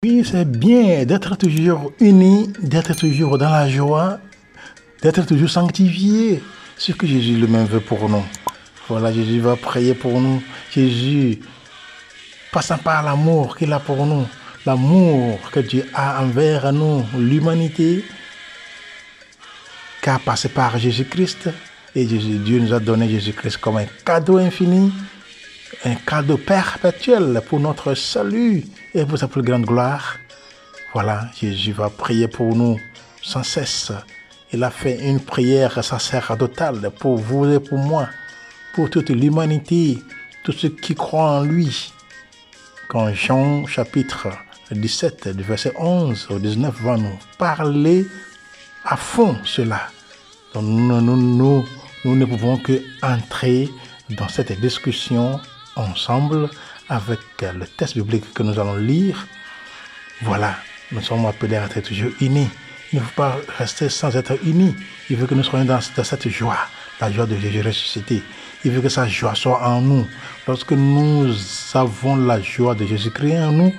Oui, c'est bien d'être toujours unis, d'être toujours dans la joie, d'être toujours sanctifié. Ce que Jésus lui-même veut pour nous. Voilà, Jésus va prier pour nous. Jésus, passant par l'amour qu'il a pour nous, l'amour que Dieu a envers nous, l'humanité, qu'a passé par Jésus-Christ. Et Dieu nous a donné Jésus-Christ comme un cadeau infini, un cadeau perpétuel pour notre salut et pour sa plus grande gloire. Voilà, Jésus va prier pour nous sans cesse. Il a fait une prière sacerdotale pour vous et pour moi, pour toute l'humanité, tous ceux qui croient en lui. Quand Jean chapitre 17, du verset 11 au 19 va nous parler à fond cela. Donc nous ne pouvons que entrer dans cette discussion ensemble avec le texte biblique que nous allons lire. Voilà, nous sommes appelés à être toujours unis. Il ne faut pas rester sans être unis. Il veut que nous soyons dans cette joie, la joie de Jésus ressuscité. Il veut que sa joie soit en nous. Lorsque nous avons la joie de Jésus-Christ en nous,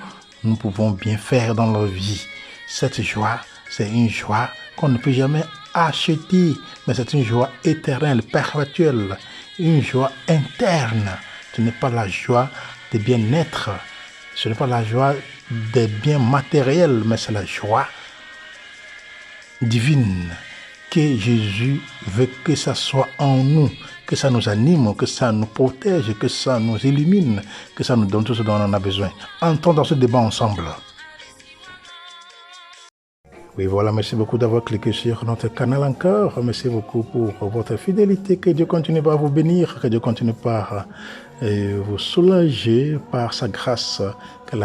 nous pouvons bien faire dans notre vie. Cette joie, c'est une joie qu'on ne peut jamais acheter, mais c'est une joie éternelle, perpétuelle, une joie interne. Ce n'est pas la joie de bien-être, ce n'est pas la joie des biens matériels, mais c'est la joie divine que Jésus veut que ça soit en nous, que ça nous anime, que ça nous protège, que ça nous illumine, que ça nous donne tout ce dont on en a besoin. Entrons dans ce débat ensemble. Oui, voilà, merci beaucoup d'avoir cliqué sur notre canal encore. Merci beaucoup pour votre fidélité. Que Dieu continue par vous bénir, que Dieu continue par vous soulager par sa grâce, que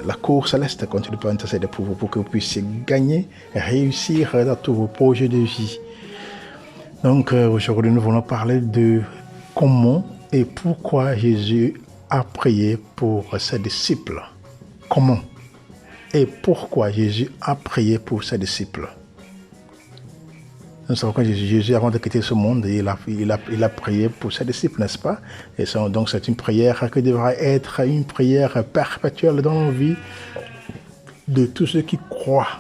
la cour céleste continue par intercéder pour vous, pour que vous puissiez gagner et réussir dans tous vos projets de vie. Donc aujourd'hui, nous voulons parler de comment et pourquoi Jésus a prié pour ses disciples. Comment et pourquoi Jésus a prié pour ses disciples. Nous savons que Jésus, avant de quitter ce monde, il a prié pour ses disciples, n'est-ce pas? Et donc c'est une prière qui devra être une prière perpétuelle dans nos vies de tous ceux qui croient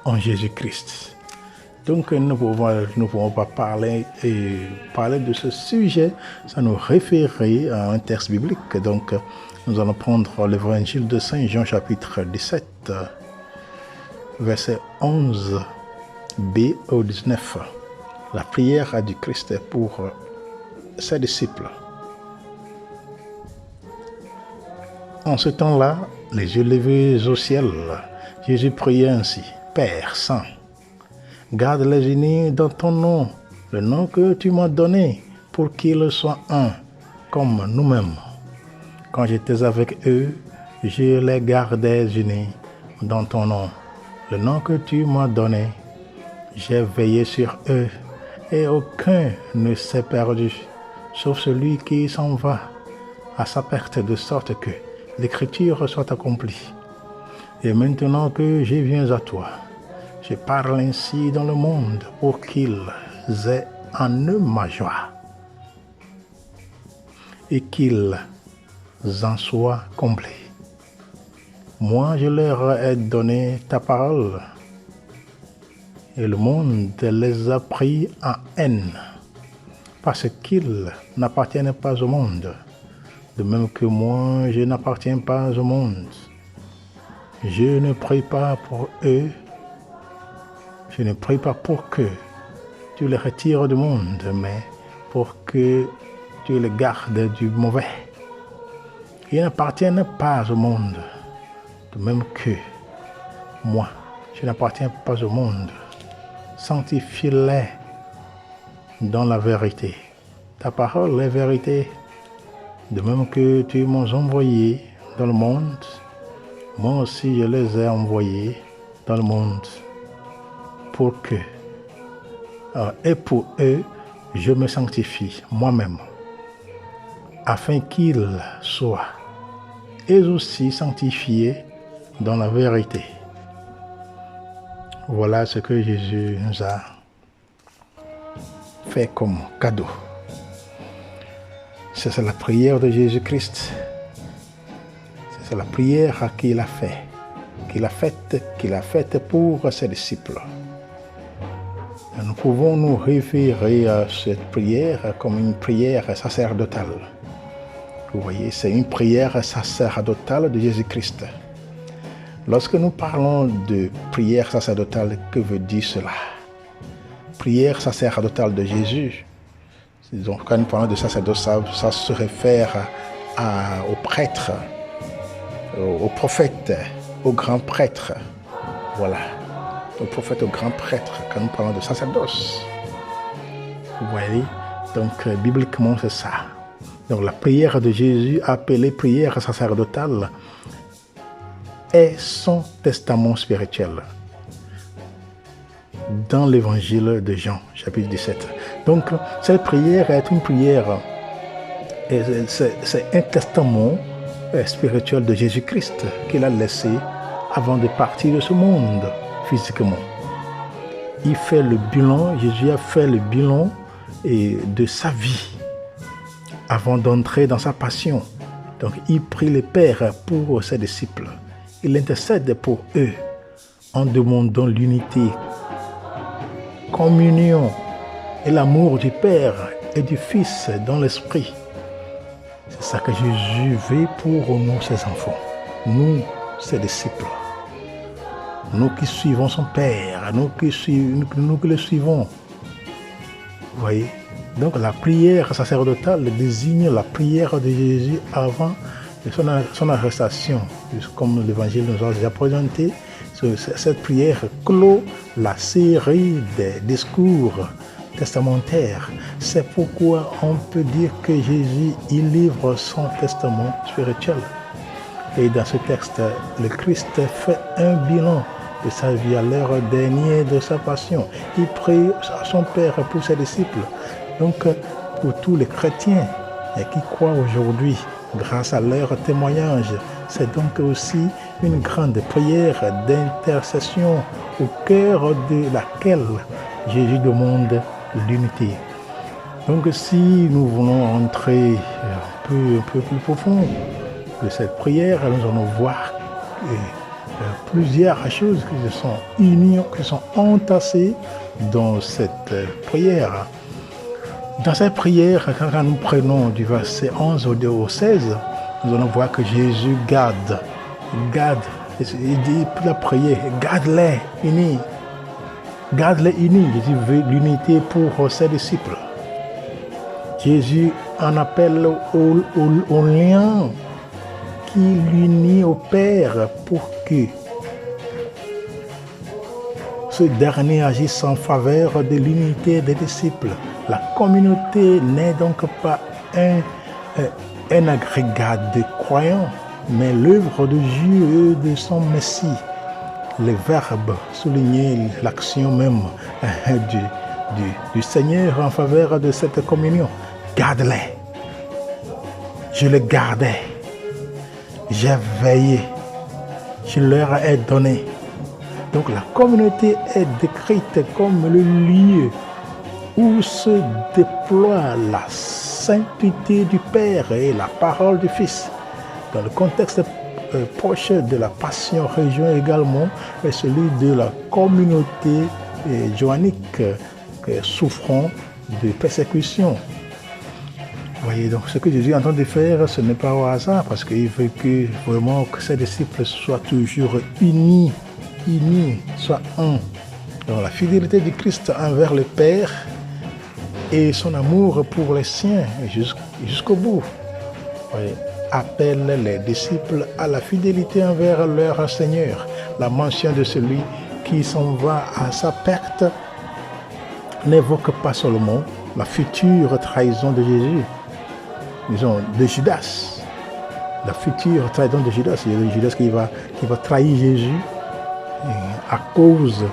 en Jésus-Christ. Donc nous ne pouvons pas parler de ce sujet sans nous référer à un texte biblique. Donc nous allons prendre l'évangile de Saint Jean chapitre 17, verset 11b au 19. La prière du Christ pour ses disciples. En ce temps-là, les yeux levés au ciel, Jésus priait ainsi: Père Saint, garde les unis dans ton nom, le nom que tu m'as donné, pour qu'ils soient un, comme nous-mêmes. Quand j'étais avec eux, je les gardais unis dans ton nom, le nom que tu m'as donné. J'ai veillé sur eux, et aucun ne s'est perdu, sauf celui qui s'en va à sa perte, de sorte que l'écriture soit accomplie. Et maintenant que je viens à toi, je parle ainsi dans le monde pour qu'ils aient en eux ma joie et qu'ils en soient comblés. Moi, je leur ai donné ta parole et le monde les a pris en haine parce qu'ils n'appartiennent pas au monde, de même que moi, je n'appartiens pas au monde. Je ne prie pas pour eux. Je ne prie pas pour que tu les retires du monde, mais pour que tu les gardes du mauvais. Ils n'appartiennent pas au monde, de même que moi, je n'appartiens pas au monde. Sanctifie-les dans la vérité. Ta parole est vérité. De même que tu m'as envoyé dans le monde, moi aussi je les ai envoyés dans le monde. Et pour eux, je me sanctifie moi-même, afin qu'ils soient eux aussi sanctifiés dans la vérité. Voilà ce que Jésus nous a fait comme cadeau. C'est la prière de Jésus-Christ. C'est C'est la prière qu'il a faite pour ses disciples. Nous pouvons nous référer à cette prière comme une prière sacerdotale. Vous voyez, c'est une prière sacerdotale de Jésus-Christ. Lorsque nous parlons de prière sacerdotale, que veut dire cela? Prière sacerdotale de Jésus. Donc, quand nous parlons de sacerdoce, ça se réfère aux prêtres, aux prophètes, aux grands prêtres. Voilà. Aux prophètes, aux grands prêtres, quand nous parlons de sacerdoce. Vous voyez? Donc, bibliquement, c'est ça. Donc, la prière de Jésus, appelée prière sacerdotale, est son testament spirituel. Dans l'évangile de Jean, chapitre 17. Donc, cette prière est une prière, c'est un testament spirituel de Jésus-Christ qu'il a laissé avant de partir de ce monde physiquement. Il fait le bilan, Jésus a fait le bilan de sa vie avant d'entrer dans sa passion. Donc, il prie le Père pour ses disciples. Il intercède pour eux en demandant l'unité, communion et l'amour du Père et du Fils dans l'Esprit. C'est ça que Jésus veut pour nous, ses enfants, nous, ses disciples. Nous qui suivons son Père, nous qui le suivons. Vous voyez? Donc la prière sacerdotale désigne la prière de Jésus avant son arrestation. Comme l'Évangile nous a déjà présenté, cette prière clôt la série des discours testamentaires. C'est pourquoi on peut dire que Jésus, il livre son testament spirituel. Et dans ce texte, le Christ fait un bilan de sa vie à l'heure dernière de sa passion. Il prie à son Père pour ses disciples. Donc, pour tous les chrétiens qui croient aujourd'hui, grâce à leur témoignage, c'est donc aussi une grande prière d'intercession au cœur de laquelle Jésus demande l'unité. Donc, si nous voulons entrer un peu plus profond de cette prière, nous allons voir plusieurs choses qui sont unies, qui sont entassées dans cette prière. Dans cette prière, quand nous prenons du verset 11 au 16, nous allons voir que Jésus garde, il dit pour la prière, garde-les unis. Garde-les unis. Jésus veut l'unité pour ses disciples. Jésus en appelle au lien qui l'unit au Père pour que ce dernier agisse en faveur de l'unité des disciples. La communauté n'est donc pas un agrégat de croyants, mais l'œuvre de Dieu et de son Messie. Le verbe soulignait l'action même du Seigneur en faveur de cette communion. Garde-les. Je les gardais. J'ai veillé. Je leur ai donné. Donc la communauté est décrite comme le lieu où se déploie la sainteté du Père et la parole du Fils. Dans le contexte proche de la passion région également, est celui de la communauté joannique souffrant de persécution. Vous voyez, donc ce que Jésus est en train de faire, ce n'est pas au hasard, parce qu'il veut que vraiment que ses disciples soient toujours unis, soient un. Donc la fidélité du Christ envers le Père et son amour pour les siens jusqu'au bout. Vous voyez, appelle les disciples à la fidélité envers leur Seigneur. La mention de celui qui s'en va à sa perte n'évoque pas seulement la future trahison de Jésus, disons de Judas. La future trahison de Judas, c'est Judas qui va trahir Jésus à cause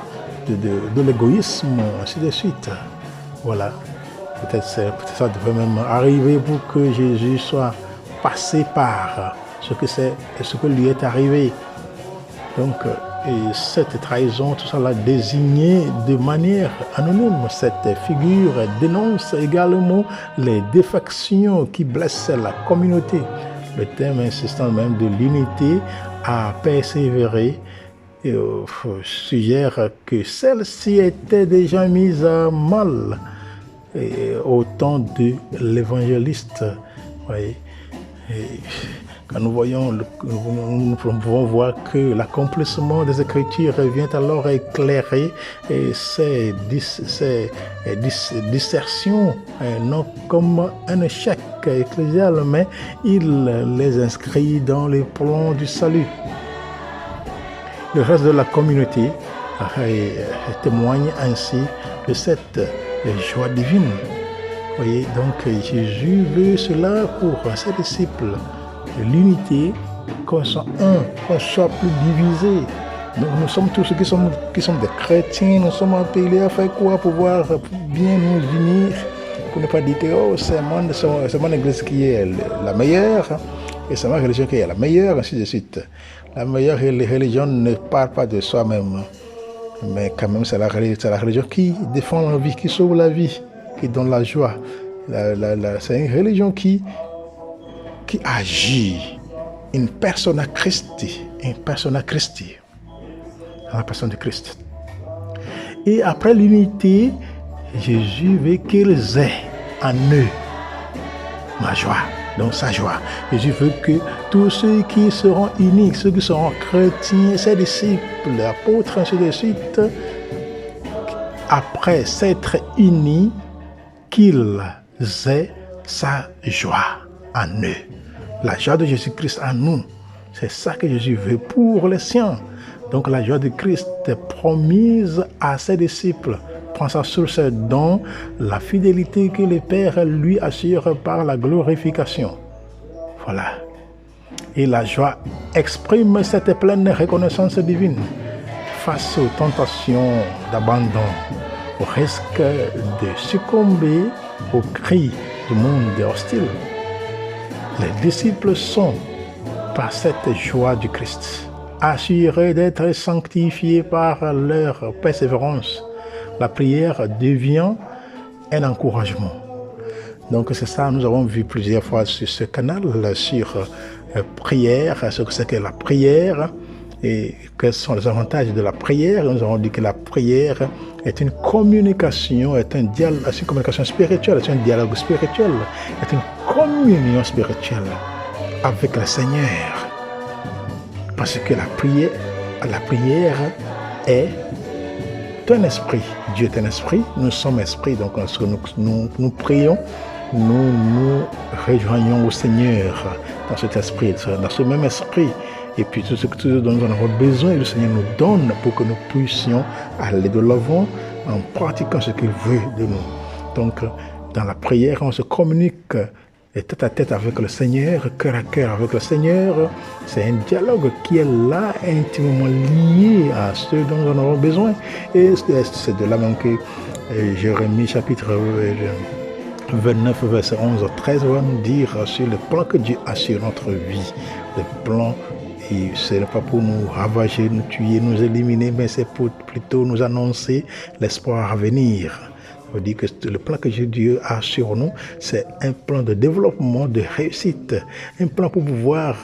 de l'égoïsme, ainsi de suite. Voilà. Peut-être ça devait même arriver pour que Jésus soit passé par ce que lui est arrivé. Donc, et cette trahison, tout ça l'a désigné de manière anonyme. Cette figure dénonce également les défections qui blessent la communauté. le thème insistant même de l'unité à persévérer suggère que celle-ci était déjà mise à mal au temps de l'évangéliste. Voyez. Quand nous voyons, nous pouvons voir que l'accomplissement des Écritures vient alors éclairer ces dissertions, non comme un échec ecclésial, mais il les inscrit dans les plans du salut. Le reste de la communauté témoigne ainsi de cette joie divine. Voyez, donc Jésus veut cela pour ses disciples. L'unité, qu'on soit un, qu'on soit plus divisé. Donc nous sommes tous ceux qui sont des chrétiens, nous sommes appelés à faire quoi pour pouvoir bien nous unir, pour ne pas dire que c'est mon église qui est la meilleure, et c'est ma religion qui est la meilleure, ainsi de suite. La meilleure religion ne parle pas de soi-même, mais quand même c'est la religion qui défend la vie, qui sauve la vie, qui donne la joie. C'est une religion qui agit, une persona Christi, dans la personne de Christ. Et après l'unité, Jésus veut qu'ils aient en eux ma joie, donc sa joie. Jésus veut que tous ceux qui seront unis, ceux qui seront chrétiens, ses disciples, apôtres, ainsi de suite, après s'être unis, qu'ils aient sa joie en eux. La joie de Jésus-Christ en nous, c'est ça que Jésus veut pour les siens. Donc la joie de Christ est promise à ses disciples. Prend sa source dans la fidélité que le Père lui assure par la glorification. Voilà. Et la joie exprime cette pleine reconnaissance divine face aux tentations d'abandon, au risque de succomber aux cris du monde hostile. Les disciples sont, par cette joie du Christ, assurés d'être sanctifiés par leur persévérance. La prière devient un encouragement. Donc c'est ça, nous avons vu plusieurs fois sur ce canal, sur prière, ce que c'est que la prière et quels sont les avantages de la prière. Nous avons dit que la prière est une communication, est une communication spirituelle, c'est un dialogue spirituel, est une communion spirituelle avec le Seigneur. Parce que la prière est un esprit. Dieu est un esprit, nous sommes esprit. Donc lorsque nous prions, nous rejoignons au Seigneur dans cet esprit, dans ce même esprit. Et puis tout ce dont nous avons besoin, le Seigneur nous donne pour que nous puissions aller de l'avant en pratiquant ce qu'il veut de nous. Donc dans la prière, on se communique tête à tête avec le Seigneur, cœur à cœur avec le Seigneur. C'est un dialogue qui est là, intimement lié à ce dont nous en avons besoin. Et c'est de là même que Jérémie chapitre 29, verset 11-13 va nous dire sur le plan que Dieu a sur notre vie. Le plan, et ce n'est pas pour nous ravager, nous tuer, nous éliminer, mais c'est pour plutôt nous annoncer l'espoir à venir. Ça veut dire que le plan que Dieu a sur nous, c'est un plan de développement, de réussite, un plan pour pouvoir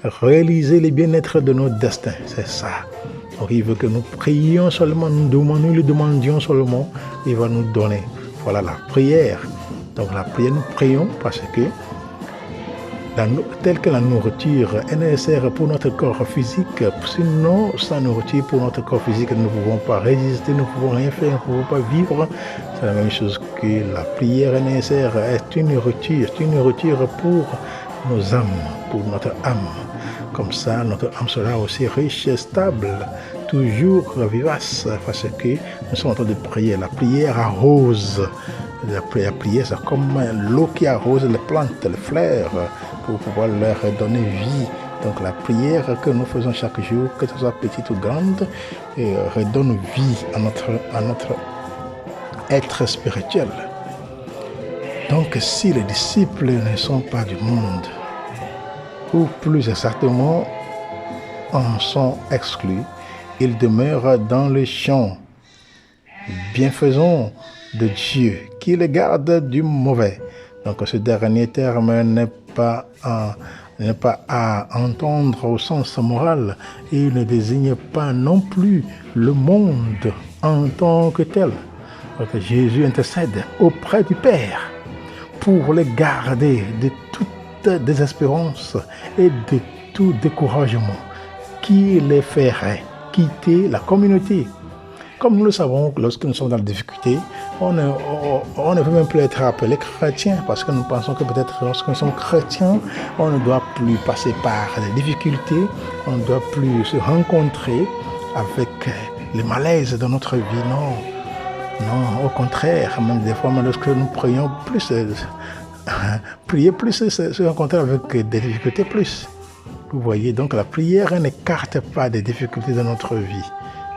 réaliser les bien-être de notre destin. C'est ça. Donc il veut que nous prions seulement, nous lui demandions seulement, il va nous donner. Voilà la prière. Donc la prière, nous prions parce que telle que la nourriture est nécessaire pour notre corps physique, sinon sans nourriture pour notre corps physique, nous ne pouvons pas résister, nous ne pouvons rien faire, nous ne pouvons pas vivre. C'est la même chose que la prière est nécessaire, est une nourriture pour nos âmes, pour notre âme. Comme ça, notre âme sera aussi riche et stable, toujours vivace, parce que nous sommes en train de prier. La prière arrose. La prière, c'est comme l'eau qui arrose les plantes, les fleurs, pour pouvoir leur donner vie. Donc la prière que nous faisons chaque jour, que ce soit petite ou grande, redonne vie à notre être spirituel. Donc si les disciples ne sont pas du monde, ou plus exactement, en sont exclus, ils demeurent dans le champ bienfaisant de Dieu, qui les garde du mauvais. Donc ce dernier terme n'est pas n'est pas à entendre au sens moral et il ne désigne pas non plus le monde en tant que tel. Donc Jésus intercède auprès du Père pour les garder de toute désespérance et de tout découragement qui les ferait quitter la communauté. Comme nous le savons, lorsque nous sommes dans la difficulté, on ne veut même plus être appelé chrétien parce que nous pensons que peut-être lorsque nous sommes chrétiens, on ne doit plus passer par des difficultés, on ne doit plus se rencontrer avec les malaises de notre vie. Non, au contraire, même des fois, lorsque nous prions plus, prier plus, se rencontrer avec des difficultés plus. Vous voyez, donc la prière n'écarte pas des difficultés de notre vie.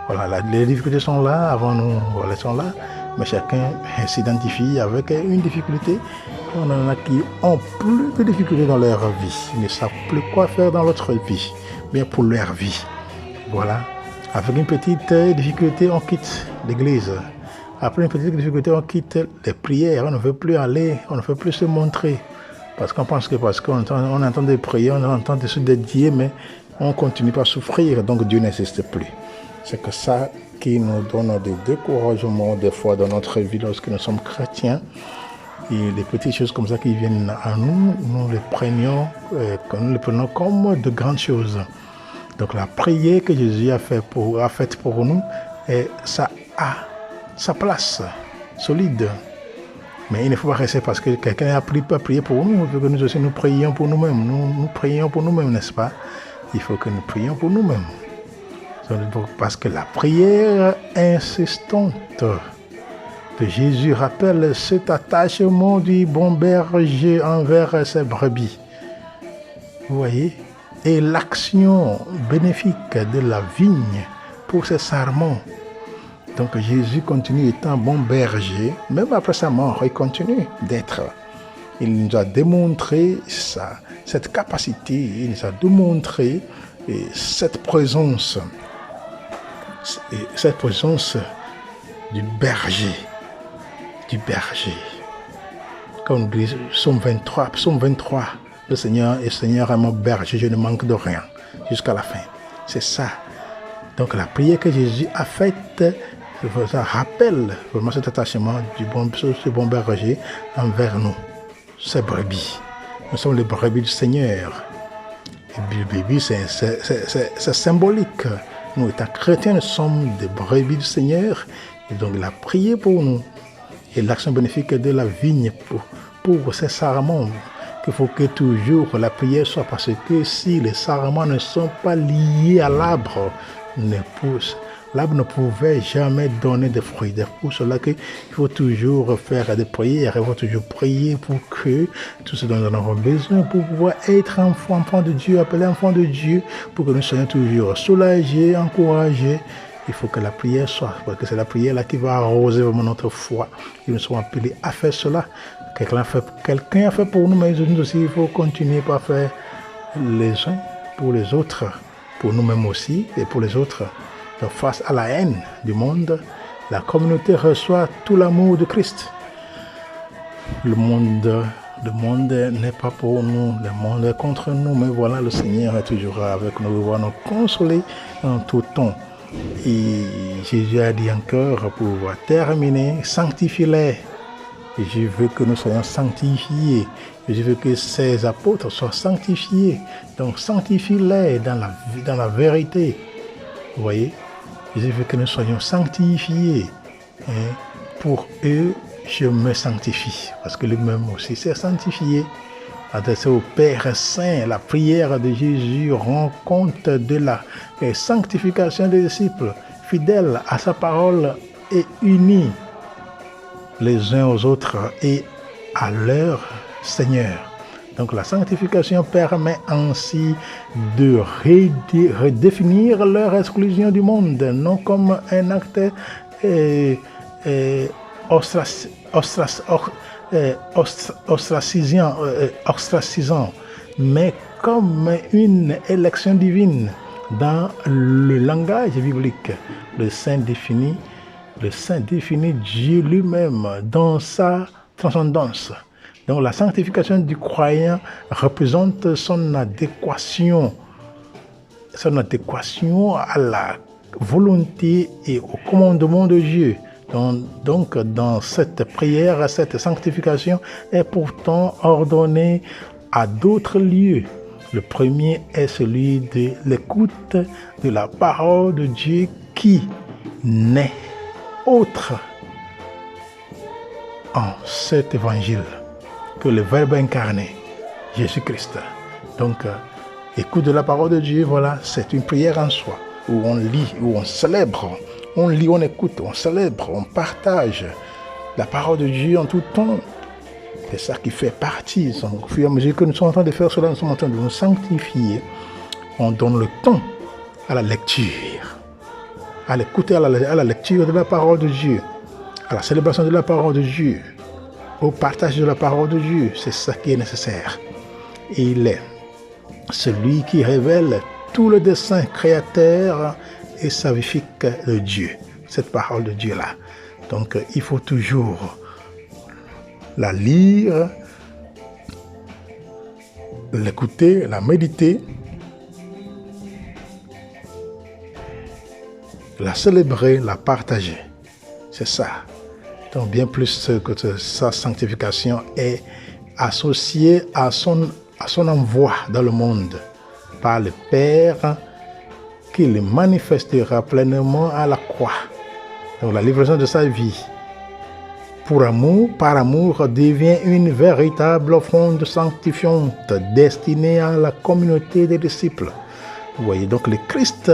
Voilà, les difficultés sont là, avant nous, voilà, elles sont là, mais chacun s'identifie avec une difficulté. On en a qui ont plus de difficultés dans leur vie, ils ne savent plus quoi faire dans leur vie, bien pour leur vie. Voilà, avec une petite difficulté, on quitte l'église. Après une petite difficulté, on quitte les prières, on ne veut plus aller, on ne veut plus se montrer. Parce qu'on pense que parce qu'on entend des prières, on entend des choses de Dieu, mais on continue pas à souffrir, donc Dieu n'existe plus. C'est que ça qui nous donne des découragements des fois dans notre vie lorsque nous sommes chrétiens. Et les petites choses comme ça qui viennent à nous, nous les prenons comme de grandes choses. Donc la prière que Jésus a faite pour nous, et ça a sa place solide. Mais il ne faut pas rester parce que quelqu'un a prié pour nous. Il faut que nous aussi nous prions pour nous-mêmes. Nous prions pour nous-mêmes, n'est-ce pas? Il faut que nous prions pour nous-mêmes. Parce que la prière insistante de Jésus rappelle cet attachement du bon berger envers ses brebis. Vous voyez? Et l'action bénéfique de la vigne pour ses sarments. Donc Jésus continue étant bon berger, même après sa mort, il continue d'être. Il nous a démontré cette capacité, il nous a démontré cette présence du berger. Comme nous dit Psaume 23, le Seigneur est mon berger, je ne manque de rien, jusqu'à la fin. C'est ça. Donc la prière que Jésus a faite, ça rappelle vraiment cet attachement du bon berger envers nous, ces brebis. Nous sommes les brebis du Seigneur. Et le brebis, c'est symbolique. Nous, étant chrétiens, nous sommes des brebis du Seigneur. Et donc, il a prié pour nous. Et l'action bénéfique de la vigne pour ces sarments. Il faut que toujours la prière soit, parce que si les sarments ne sont pas liés à l'arbre, l'arbre ne pouvait jamais donner de fruits. C'est pour cela qu'il faut toujours faire des prières. Il faut toujours prier pour que tout ce dont nous avons besoin, pour pouvoir être enfant de Dieu, appelé enfant de Dieu, pour que nous soyons toujours soulagés, encouragés. Il faut que la prière soit, parce que c'est la prière là qui va arroser vraiment notre foi. Et nous sommes appelés à faire cela. Quelqu'un a fait pour nous, mais nous aussi, il faut continuer par faire les uns pour les autres, pour nous-mêmes aussi et pour les autres. Donc, face à la haine du monde, la communauté reçoit tout l'amour de Christ. Le monde n'est pas pour nous, le monde est contre nous, mais voilà, le Seigneur est toujours avec nous, il va nous consoler en tout temps. Et Jésus a dit encore, pour terminer, sanctifie-les. Et je veux que nous soyons sanctifiés. Et je veux que ces apôtres soient sanctifiés. Donc, sanctifie-les dans la vérité. Vous voyez? Je veux que nous soyons sanctifiés. Et pour eux, je me sanctifie. Parce que lui-même aussi s'est sanctifié. Adressé au Père Saint, la prière de Jésus rend compte de la sanctification des disciples, fidèles à sa parole et unis les uns aux autres et à leur Seigneur. Donc la sanctification permet ainsi de redéfinir leur exclusion du monde, non comme un acte ostracisant, mais comme une élection divine. Dans le langage biblique, le Saint définit Dieu lui-même dans sa transcendance. Donc la sanctification du croyant représente son adéquation à la volonté et au commandement de Dieu. Donc dans cette prière, cette sanctification est pourtant ordonnée à d'autres lieux. Le premier est celui de l'écoute de la parole de Dieu qui n'est autre en cet évangile que le Verbe incarné, Jésus-Christ. Donc, écoute de la parole de Dieu, voilà, c'est une prière en soi, où on lit, où on célèbre, on lit, on écoute, on célèbre, on partage la parole de Dieu en tout temps. C'est ça qui fait partie. Au fur et à mesure que nous sommes en train de faire cela, nous sommes en train de nous sanctifier. On donne le temps à la lecture, à l'écouter, à la lecture de la parole de Dieu, à la célébration de la parole de Dieu, au partage de la parole de Dieu. C'est ça qui est nécessaire. Et il est celui qui révèle tout le dessein créateur et salvifique de Dieu, cette parole de Dieu-là. Donc, il faut toujours la lire, l'écouter, la méditer, la célébrer, la partager. C'est ça. Donc, bien plus que sa sanctification est associée à son envoi dans le monde par le Père qui le manifestera pleinement à la croix. Donc, la livraison de sa vie par amour, devient une véritable offrande sanctifiante destinée à la communauté des disciples. Vous voyez, donc le Christ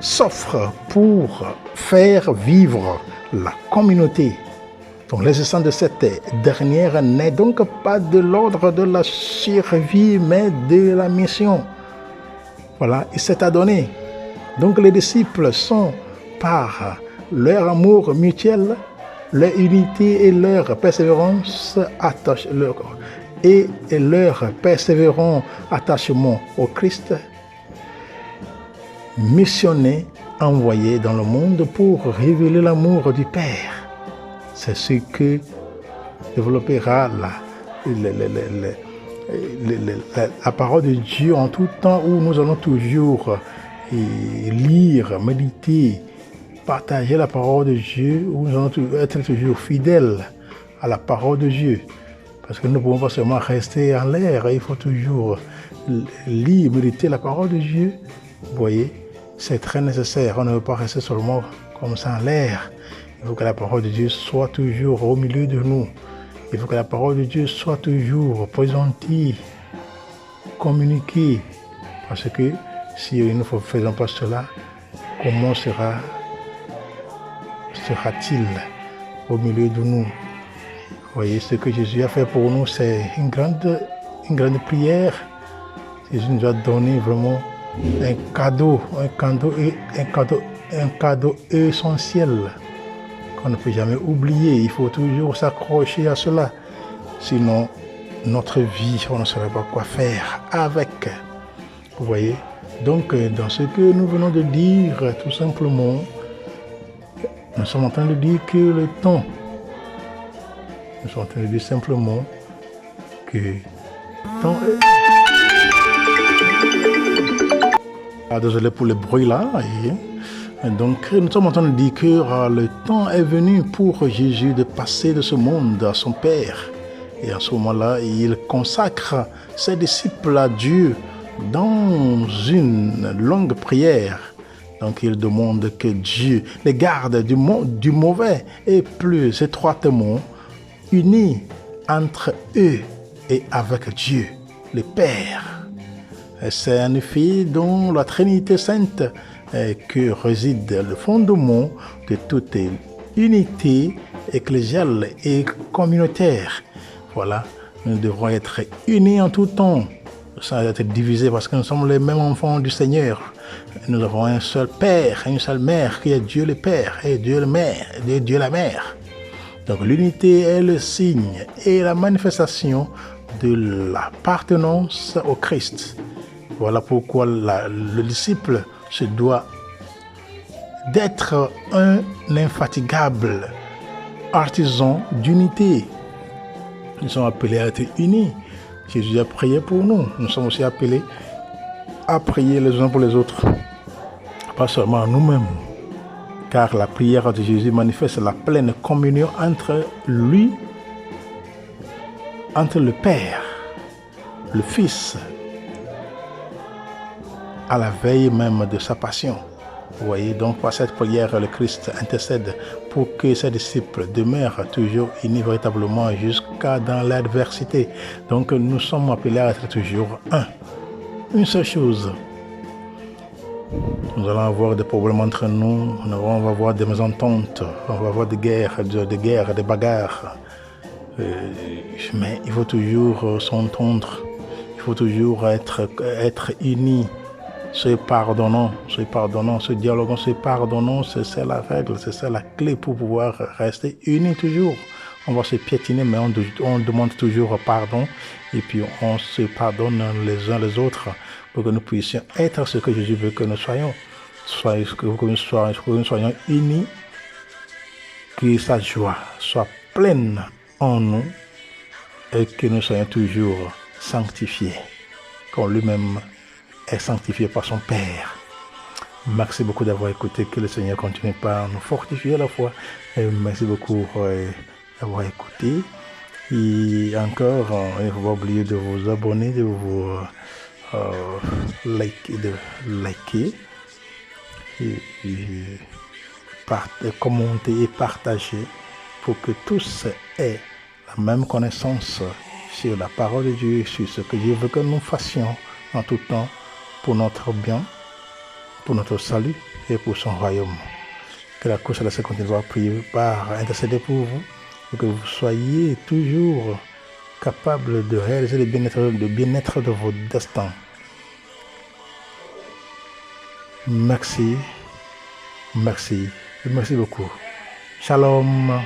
s'offre pour faire vivre la communauté. Donc l'existence de cette dernière n'est donc pas de l'ordre de la survie, mais de la mission. Voilà, il s'est adonné. Donc les disciples sont, par leur amour mutuel, leur unité et leur persévérance leur persévérant attachement au Christ, missionnés, envoyés dans le monde pour révéler l'amour du Père. C'est ce que développera la parole de Dieu en tout temps, où nous allons toujours lire, méditer, partager la parole de Dieu, où nous allons être toujours fidèles à la parole de Dieu. Parce que nous ne pouvons pas seulement rester en l'air, il faut toujours lire, méditer la parole de Dieu. Vous voyez, c'est très nécessaire. On ne veut pas rester seulement comme ça en l'air. Il faut que la parole de Dieu soit toujours au milieu de nous. Il faut que la parole de Dieu soit toujours présentée, communiquée. Parce que si nous ne faisons pas cela, comment sera-t-il au milieu de nous? Vous voyez, ce que Jésus a fait pour nous, c'est une grande prière. Jésus nous a donné vraiment un cadeau essentiel qu'on ne peut jamais oublier. Il faut toujours s'accrocher à cela. Sinon, notre vie, on ne saurait pas quoi faire avec. Vous voyez? Donc, dans ce que nous venons de dire, tout simplement, nous sommes en train de dire que le temps, nous sommes en train de dire simplement que le temps est... Désolé pour le bruit là. Donc, nous sommes en train de dire que le temps est venu pour Jésus de passer de ce monde à son Père. Et à ce moment-là, il consacre ses disciples à Dieu dans une longue prière. Donc, il demande que Dieu les garde du mauvais et plus étroitement unis entre eux et avec Dieu, le Père. C'est en effet dans la Trinité Sainte que réside le fondement de toute unité ecclésiale et communautaire. Voilà, nous devrons être unis en tout temps, sans être divisés, parce que nous sommes les mêmes enfants du Seigneur. Nous avons un seul Père, une seule Mère, qui est Dieu le Père et Dieu le Mère, et Dieu la Mère. Donc l'unité est le signe et la manifestation de l'appartenance au Christ. Voilà pourquoi le disciple se doit d'être un infatigable artisan d'unité. Nous sommes appelés à être unis. Jésus a prié pour nous. Nous sommes aussi appelés à prier les uns pour les autres. Pas seulement nous-mêmes. Car la prière de Jésus manifeste la pleine communion entre lui, entre le Père, le Fils, à la veille même de sa passion. Vous voyez, donc par cette prière, le Christ intercède pour que ses disciples demeurent toujours unis véritablement jusqu'à dans l'adversité. Donc nous sommes appelés à être toujours un. Une seule chose. Nous allons avoir des problèmes entre nous, on va avoir des mésententes, on va avoir des guerres, des bagarres. Mais il faut toujours s'entendre, il faut toujours être unis. Se pardonnons, se dialoguons, se pardonnons, c'est la règle, c'est ça la clé pour pouvoir rester unis toujours. On va se piétiner, mais on demande toujours pardon et puis on se pardonne les uns les autres pour que nous puissions être ce que Jésus veut que nous soyons. Que nous soyons unis, que sa joie soit pleine en nous et que nous soyons toujours sanctifiés, comme lui-même est sanctifié par son Père. Merci beaucoup d'avoir écouté. Que le Seigneur continue par nous fortifier à la foi. Et merci beaucoup d'avoir écouté. Et encore, il ne faut pas oublier de vous abonner, de vous liker, et commenter et partager pour que tous aient la même connaissance sur la parole de Dieu, sur ce que Dieu veut que nous fassions en tout temps pour notre bien, pour notre salut et pour son royaume. Que la cour céleste continue à prier par intercéder pour vous, pour que vous soyez toujours capables de réaliser le bien-être de votre destin. Merci beaucoup. Shalom.